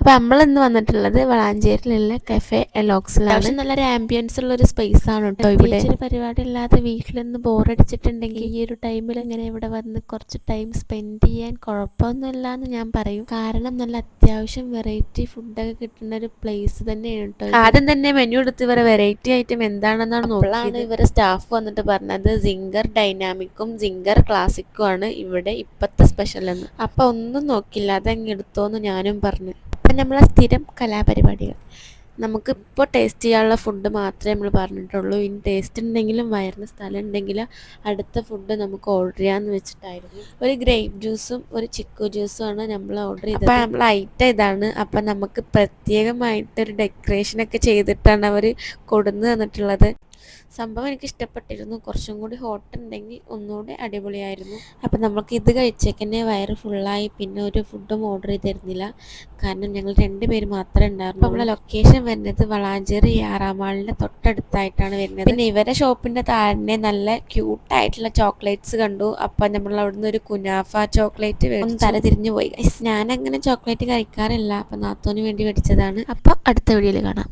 അപ്പോൾ നമ്മളിന്ന് വന്നിട്ടുള്ളത് വളാഞ്ചേരിയിലുള്ള കഫേ എലോക്സിലാണ്. പക്ഷെ നല്ലൊരു ആംബിയൻസ് ഉള്ളൊരു സ്പേസ് ആണ് കേട്ടോ. ഇവിടെ ഒരു പരിപാടി ഇല്ലാതെ വീട്ടിലൊന്ന് ബോറടിച്ചിട്ടുണ്ടെങ്കിൽ ഈ ഒരു ടൈമിൽ ഇങ്ങനെ ഇവിടെ വന്ന് കുറച്ച് ടൈം സ്പെൻഡ് ചെയ്യാൻ കുഴപ്പമൊന്നുമില്ല എന്ന് ഞാൻ പറയും. കാരണം നല്ല അത്യാവശ്യം വെറൈറ്റി ഫുഡൊക്കെ കിട്ടുന്ന ഒരു പ്ലേസ് തന്നെയാണ് കേട്ടോ. ആദ്യം തന്നെ മെനു എടുത്ത് ഇവരെ വെറൈറ്റി ഐറ്റം എന്താണെന്നാണ് നോക്കിയാണ് ഇവരെ സ്റ്റാഫ് വന്നിട്ട് പറഞ്ഞത് സിംഗർ ഡൈനാമിക്കും സിംഗർ ക്ലാസിക്കും ആണ് ഇവിടെ ഇപ്പോഴത്തെ സ്പെഷ്യൽ എന്ന്. അപ്പോൾ ഒന്നും നോക്കില്ല, അതങ്ങ് എടുത്തോന്ന് ഞാനും പറഞ്ഞു. അപ്പം നമ്മളെ സ്ഥിരം കലാപരിപാടികൾ, നമുക്കിപ്പോൾ ടേസ്റ്റ് ചെയ്യാനുള്ള ഫുഡ് മാത്രമേ നമ്മൾ പറഞ്ഞിട്ടുള്ളൂ. ഇനി ടേസ്റ്റ് ഉണ്ടെങ്കിലും വയറിന് സ്ഥലം ഉണ്ടെങ്കിലും അടുത്ത ഫുഡ് നമുക്ക് ഓർഡർ ചെയ്യാമെന്ന് വെച്ചിട്ടായിരുന്നു. ഒരു ഗ്രേപ്പ് ജ്യൂസും ഒരു ചിക്കു ജ്യൂസും ആണ് നമ്മൾ ഓർഡർ ചെയ്തത്. അപ്പോൾ നമ്മൾ ഐറ്റം ഇതാണ്. അപ്പം നമുക്ക് പ്രത്യേകമായിട്ടൊരു ഡെക്കറേഷനൊക്കെ ചെയ്തിട്ടാണ് അവർ കൊടുന്ന് തന്നിട്ടുള്ളത്. സംഭവം എനിക്ക് ഇഷ്ടപ്പെട്ടിരുന്നു. കുറച്ചും കൂടി ഹോട്ട് ഉണ്ടെങ്കിൽ ഒന്നുകൂടി അടിപൊളിയായിരുന്നു. അപ്പം നമുക്ക് ഇത് കഴിച്ചേക്കന്നെ വയറ് ഫുള്ളായി. പിന്നെ ഒരു ഫുഡും ഓർഡർ ചെയ്തിരുന്നില്ല, കാരണം ഞങ്ങൾ 2 പേര് മാത്രമേ ഉണ്ടായിരുന്നു. നമ്മളെ ലൊക്കേഷൻ വരുന്നത് വളാഞ്ചേരി ആറാമാളിൻ്റെ തൊട്ടടുത്തായിട്ടാണ് വരുന്നത്. പിന്നെ ഇവരെ ഷോപ്പിൻ്റെ താഴെ നല്ല ക്യൂട്ടായിട്ടുള്ള ചോക്ലേറ്റ്സ് കണ്ടു. അപ്പം നമ്മൾ അവിടുന്ന് ഒരു കുനാഫ ചോക്ലേറ്റ് ഒന്ന് തല തിരിഞ്ഞു പോയി. ഞാനങ്ങനെ ചോക്ലേറ്റ് കഴിക്കാറില്ല, അപ്പം നാത്തോന് വേണ്ടി മേടിച്ചതാണ്. അപ്പം അടുത്ത വീഡിയോയിൽ കാണാം.